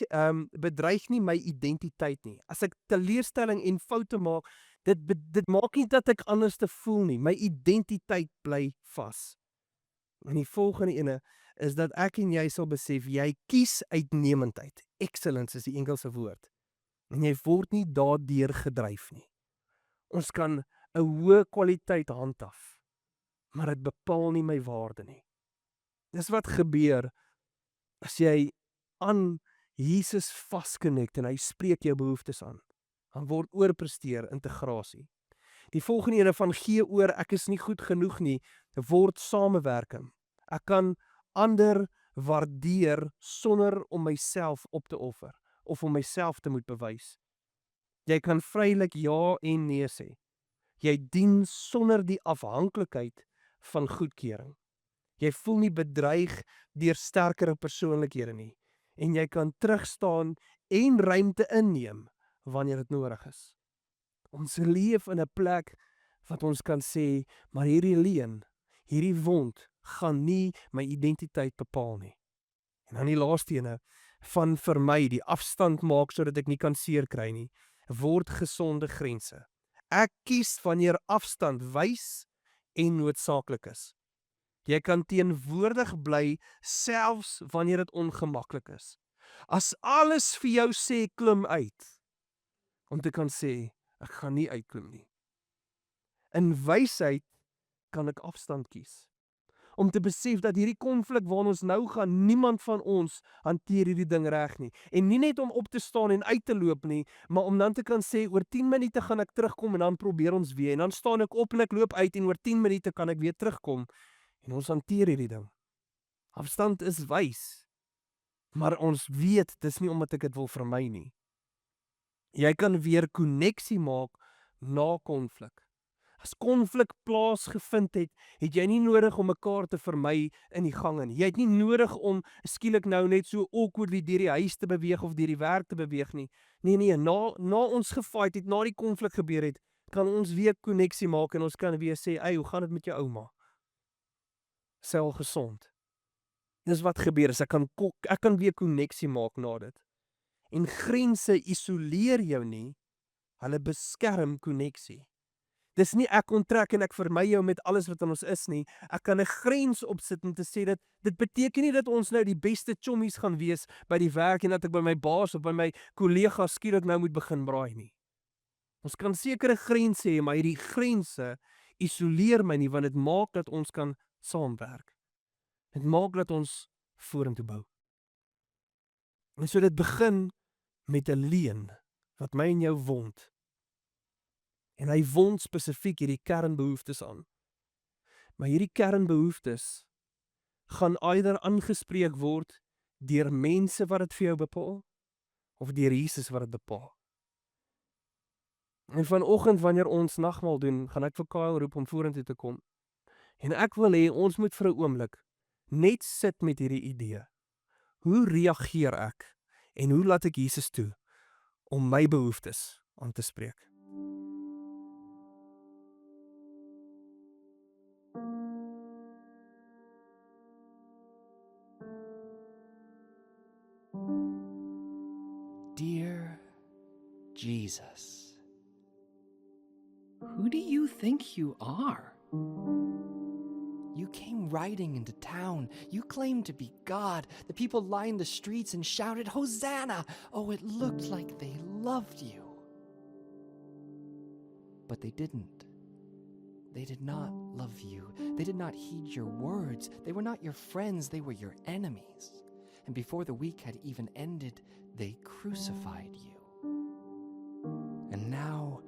nie my identiteit nie. As ek teleurstelling en foute maak, dit maak nie dat ek anders te voel nie. My identiteit bly vas. En die volgende ene is dat ek en jy sal besef, jy kies uitnemendheid. Excellence is die Engelse woord. En jy word nie daardeur gedryf nie. Ons kan 'n hoë kwaliteit handhaaf, maar dit bepaal nie my waarde nie. Dis wat gebeur as jy aan Jesus vaskonnekt en hy spreek jou behoeftes aan. Dan word oorpresteer integrasie. Die volgende ene van gee oor ek is nie goed genoeg nie, word samewerking. Ek kan ander waardeer sonder om myself op te offer of om myself te moet bewys. Jy kan vrylik ja en nee sê. Jy dien sonder die afhanklikheid van goedkeuring. Jy voel nie bedreig deur sterkere persoonlikhede nie en jy kan terugstaan en ruimte inneem wanneer dit nodig is. Ons leef in 'n plek wat ons kan sê, maar hierdie leuen, hierdie wond gaan nie my identiteit bepaal nie. En dan die laaste ene van vir my die afstand maak sodat ek nie kan seer kry nie, word gesonde grense. Ek kies wanneer afstand wys en noodsaaklik is. Jy kan teenwoordig bly selfs wanneer dit ongemaklik is. As alles vir jou sê klim uit, om te kan sê ek gaan nie uitklim nie. In wysheid kan ek afstand kies. Om te besef dat hierdie konflik waarna ons nou gaan, niemand van ons hanteer hierdie ding reg nie. En nie net om op te staan en uit te loop nie, maar om dan te kan sê, oor 10 minute gaan ek terugkom en dan probeer ons weer. En dan staan ek op en ek loop uit en oor 10 minute kan ek weer terugkom. En ons hanteer hierdie ding. Afstand is wys. Maar ons weet, dis nie omdat ek dit wil vermy nie. Jy kan weer koneksie maak na konflik. As konflik plaasgevind het, het jy nie nodig om mekaar te vermy in die gange nie. Jy het nie nodig om skielik nou net so awkwardly deur die huis te beweeg of deur die werk te beweeg nie. Nee, na ons gefight het, na die konflik gebeur het, kan ons weer koneksie maak en ons kan weer sê, "Hey, hoe gaan dit met jou ouma?" Sy al gesond. Dis wat gebeur is ek kan weer koneksie maak na dit. En grense isoleer jou nie, hulle beskerm koneksie. Dis nie ek onttrek en ek vermy jou met alles wat in ons is nie. Ek kan 'n grens opsit om te sê dat dit beteken nie dat ons nou die beste chommies gaan wees by die werk en dat ek by my baas of by my kollegas skielik nou moet begin braai nie. Ons kan sekere grense hê, maar hierdie grense isoleer my nie, want dit maak dat ons kan saamwerk. Dit maak dat ons vorentoe bou. En so dit begin met 'n leuen wat my en jou wond. En hy wond spesifiek hierdie kernbehoeftes aan. Maar hierdie kernbehoeftes gaan eider aangespreek word deur mense wat dit vir jou bepaal of deur Jesus wat dit bepaal. En vanoggend wanneer ons nagmaal doen, gaan ek vir Kyle roep om vorentoe te kom. En ek wil hê ons moet vir 'n oomblik net sit met hierdie idee. Hoe reageer ek en hoe laat ek Jesus toe om my behoeftes aan te spreek?
Dear Jesus, who do you think you are? You came riding into town. You claimed to be God. The people lined the streets and shouted, Hosanna! Oh, it looked like they loved you. But they didn't. They did not love you. They did not heed your words. They were not your friends. They were your enemies. And before the week had even ended, they crucified you. And now,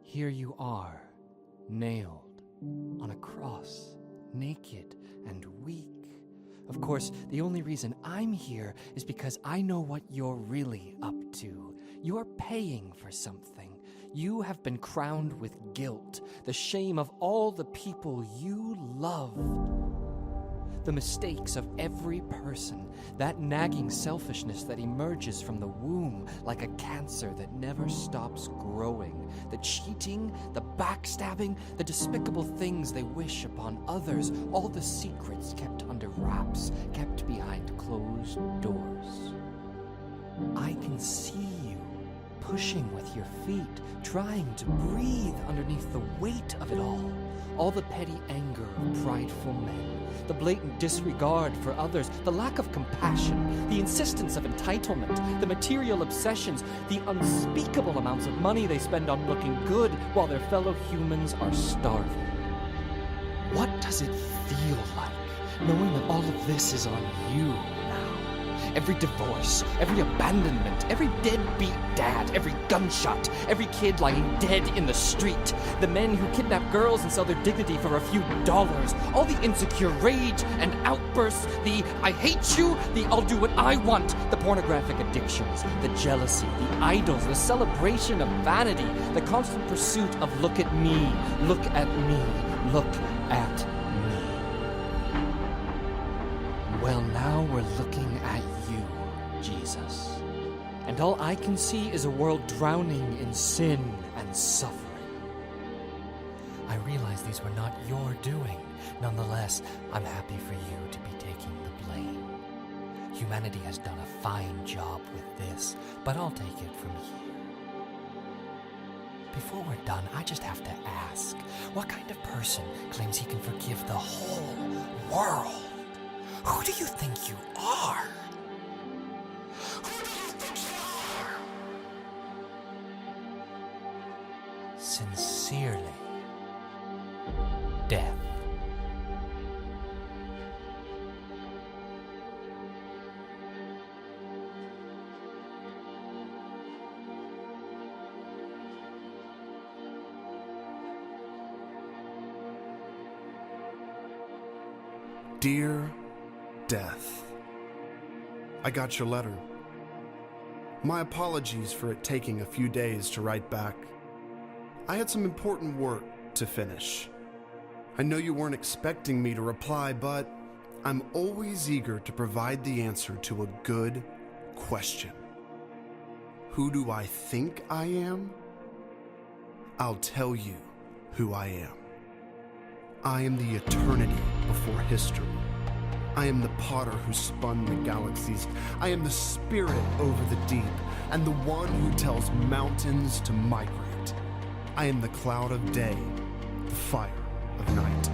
here you are, nailed on a cross, naked and weak. Of course, the only reason I'm here is because I know what you're really up to. You're paying for something. You have been crowned with guilt, the shame of all the people you love. The mistakes of every person, that nagging selfishness that emerges from the womb like a cancer that never stops growing, the cheating, the backstabbing, the despicable things they wish upon others, all the secrets kept under wraps, kept behind closed doors. I can see you pushing with your feet, trying to breathe underneath the weight of it all the petty anger of prideful men, the blatant disregard for others, the lack of compassion, the insistence of entitlement, the material obsessions, the unspeakable amounts of money they spend on looking good while their fellow humans are starving. What does it feel like, knowing that all of this is on you now? Every divorce, every abandonment, every deadbeat dad, every gunshot, every kid lying dead in the street, the men who kidnap girls and sell their dignity for a few dollars, all the insecure rage and outbursts, the I hate you, the I'll do what I want, the pornographic addictions, the jealousy, the idols, the celebration of vanity, the constant pursuit of look at me, look at me, look at me. Well, now we're looking at you, Jesus. And all I can see is a world drowning in sin and suffering. I realize these were not your doing. Nonetheless, I'm happy for you to be taking the blame. Humanity has done a fine job with this, but I'll take it from here. Before we're done, I just have to ask, what kind of person claims he can forgive the whole world? Who do you think you are? Who do you think you are? Sincerely, Death.
Dear Death, I got your letter. My apologies for it taking a few days to write back. I had some important work to finish. I know you weren't expecting me to reply, but I'm always eager to provide the answer to a good question. Who do I think I am? I'll tell you who I am. I am the eternity before history. I am the potter who spun the galaxies. I am the spirit over the deep, and the one who tells mountains to migrate. I am the cloud of day, the fire of night.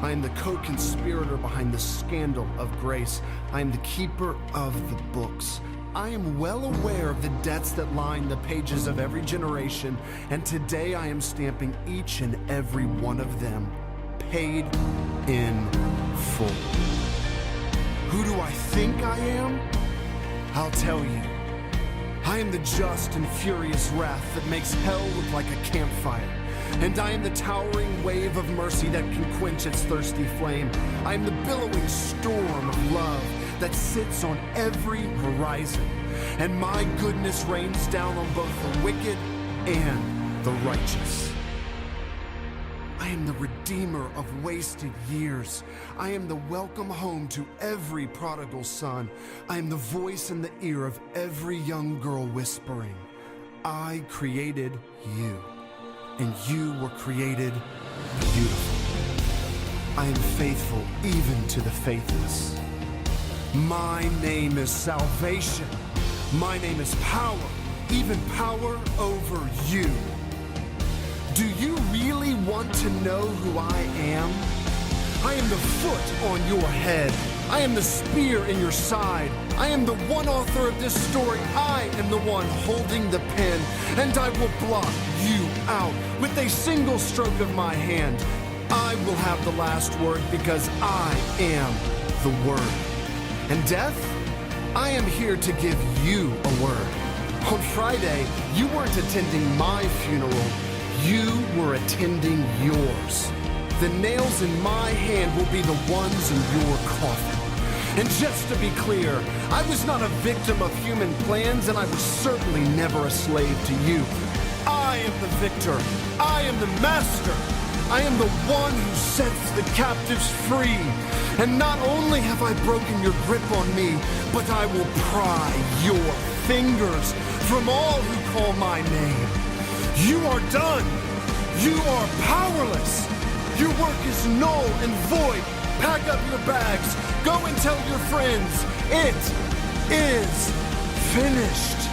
I am the co-conspirator behind the scandal of grace. I am the keeper of the books. I am well aware of the debts that line the pages of every generation, and today I am stamping each and every one of them, paid in full. Who do I think I am? I'll tell you. I am the just and furious wrath that makes hell look like a campfire. And I am the towering wave of mercy that can quench its thirsty flame. I am the billowing storm of love that sits on every horizon. And my goodness rains down on both the wicked and the righteous. I am the redeemer of wasted years. I am the welcome home to every prodigal son. I am the voice in the ear of every young girl whispering, I created you, and you were created beautiful. I am faithful even to the faithless. My name is salvation. My name is power, even power over you. Do you really want to know who I am? I am the foot on your head. I am the spear in your side. I am the one author of this story. I am the one holding the pen, and I will blot you out with a single stroke of my hand. I will have the last word because I am the Word. And death, I am here to give you a word. On Friday, you weren't attending my funeral. You were attending yours. The nails in my hand will be the ones in your coffin. And just to be clear, I was not a victim of human plans, and I was certainly never a slave to you. I am the victor. I am the master. I am the one who sets the captives free. And not only have I broken your grip on me, but I will pry your fingers from all who call my name. You are done. You are powerless. Your work is null and void. Pack up your bags. Go and tell your friends. It is finished.